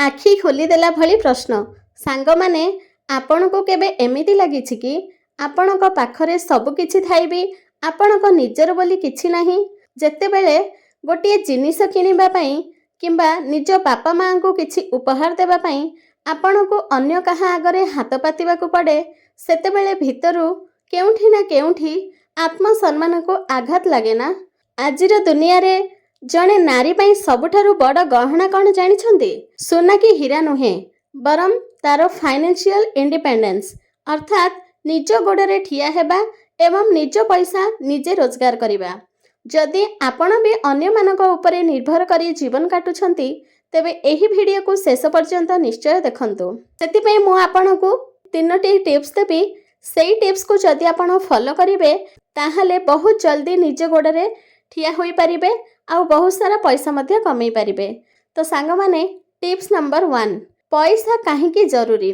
आखि खोलीदेला भली प्रश्न सांग माने आपणको केबे एमिति लागिछि कि आपणको पाखरे सब किछि थाई भी आपणको निजर बोली किछि नाही। जेतेबेले गोटिए जिनिस किनिबा पई किंबा निज बापा मां को किछि उपहार देबा पई आपणको अन्य कहा आगरे हाथ पातिबाकू पड़े सेतेबेले भितरु केउठी ना केउठी आत्मसम्मान को आघात लागे ना। आजिर दुनिया रे जणे नारी पई सबुठारु बड़ गहना कौन जानिछंती? सोना कि हीरा नुहे बरम तार फाइनेंशियल इंडिपेंडेंस अर्थात निज गोड़े ठिया हेबा एवं निज पैसा निजे रोजगार करिबा। जदि आपण भी अन्य मानक उपरे निर्भर करी जीवन काटुछंती तेबे एही वीडियो को शेष पर्यंत निश्चय देखंतु। सेति पई मु आपणको तीनोटी टिप्स देबी। सेई टिप्स को जदि आपण फॉलो करिवे ताहाले बहुत जल्दी निज गोड़े ठिया होई परिबे आउ बहुत सारा पैसा मध्य कमाई परिबे। तो सांग माने टिप्स नंबर 1 पैसा काहेकि जरूरी।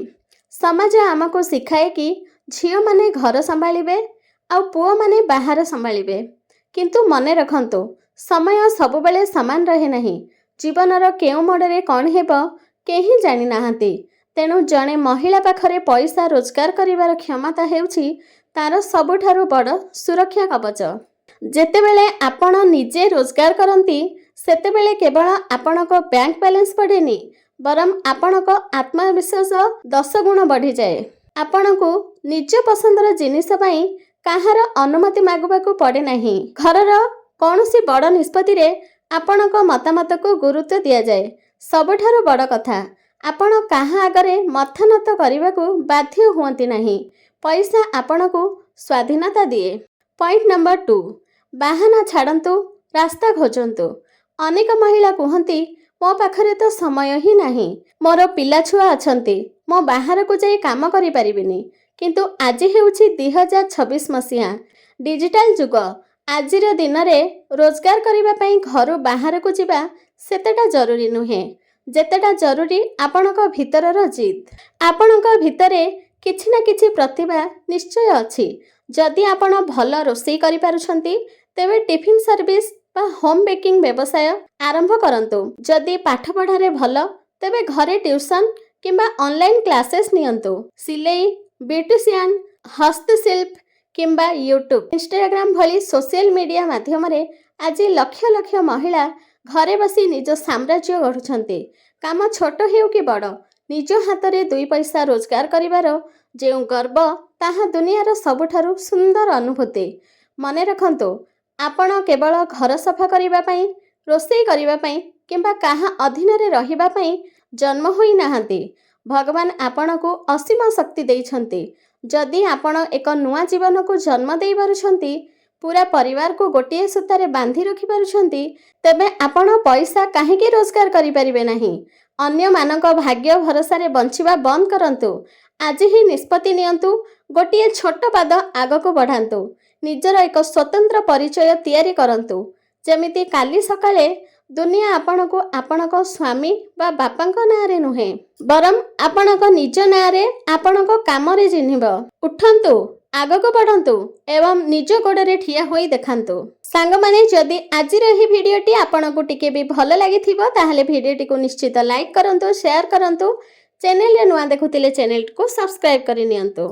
समाज आमको शिखाए कि झियो माने घर संभालिबे आउ पुओ माने बाहर संभालिबे, किंतु मने रखंतु समय सबुबेले समान रहे नहीं। जीवनर केउ मोड़े कौन हेबो केही जानि नाहांती। तेणु जणे महिला पाखरे पैसा रोजगार करिवार क्षमता हेउछि तार सबुठारु बड़ सुरक्षा कवच। जेतेबेले आपण निजे रोजगार करंती सेतेबेले केवल आपणको बैंक बैलेंस बढ़ेनी बरम आपणको आत्मविश्वास 10 गुण बढ़ी जाए। आपणको निज पसंदर जिनिस पई काहार अनुमति मागुबाकू पड़े नहीं। घरर कौनसी बड़ निष्पत्ति रे आपणको मतामत को गुरुत्व दिया जाए। सबठारु बड़ कथा आपण काहा आगरे मथानत करबाकू बाध्य हुअंती नहीं। पैसा आपणको स्वाधीनता दिए। पॉइंट नंबर 2 बाहाना छाड़ंतु रास्ता खोजंतु। अनेक महिला कहती मो पाखरे तो समय ही नहीं, मोर पिला छुआ अछंती, मो बाहर को जाई काम करि परिबिनी। किंतु आज हेउछि 2026 मसिहा डिजिटल जुग। आजिर दिन रे रोजगार करिबा पई घर बाहर को जिबा सेतेटा जरूरी नुहे जेतेटा जरूरी आपणक भितरर जिद। आपणक भितरे किछि ना किछि प्रतिभा निश्चय अछि। जदि आपण भल रोषेई करि पारुछंती तेबे टिफिन सर्विस बा होम बेकिंग व्यवसाय आरंभ करंतु। जदि पाठ पढ़ारे भल तेबे घरे ट्यूशन किंबा ऑनलाइन क्लासेस नियंतु। सिलाई, ब्यूटिशियन, हस्तशिल्प किंबा यूट्यूब, इंस्टाग्राम भली सोशल मीडिया माध्यम रे आज लक्ष लक्ष महिला घरे बसी निज साम्राज्य गढ़ुछंती। काम छोट हेउ कि बड़ निज हाथ रे 2 पैसा रोजगार करिवार जेउ गर्व ताहा दुनियार सबुठारु सुंदर अनुभूति। मने रखंतु आपण केवल घर सफा करिबा पई, रोषेई करिबा पई किंबा काहा अधीन रे रहिबा पई जन्म होई नाहांती। भगवान आपणको असीम शक्ति देइछंती। जदि आपण एक नुआ जीवन को जन्म देई पारुछंती, पूरा परिवार को गोटिए सूतारे बांधी रखि पारुछंती, तेबे आपण पैसा काहेकि रोजगार करि परिबे नाही। अन्य मानक भाग्य भरोसा रे बंचिबा बंद करंतु। आज ही निष्पत्ति नियंतु, गोटिए छोट पाद आगको बढ़ांतु। निजर एक स्वतंत्र परिचय तैयारी करंतु। जेमिति काली सकाळे दुनिया आपणको आपणको स्वामी बा बापांको नारे नुहे बरम आपणको निज नारे आपणको काम रे जिनिब। उठंतु, आगको बढ़ंतु एवं निज गोड़े ठिया होई देखांतु। सांग माने जदि आजिर ही भिडियोटी आपणको टिके भी भल लागिथिबो ताहाले भिडियोटी को निश्चित लाइक करंतु, शेयर करंतु। चैनल रे नुआ देखुतिले चैनल को सब्सक्राइब करि नियंतु।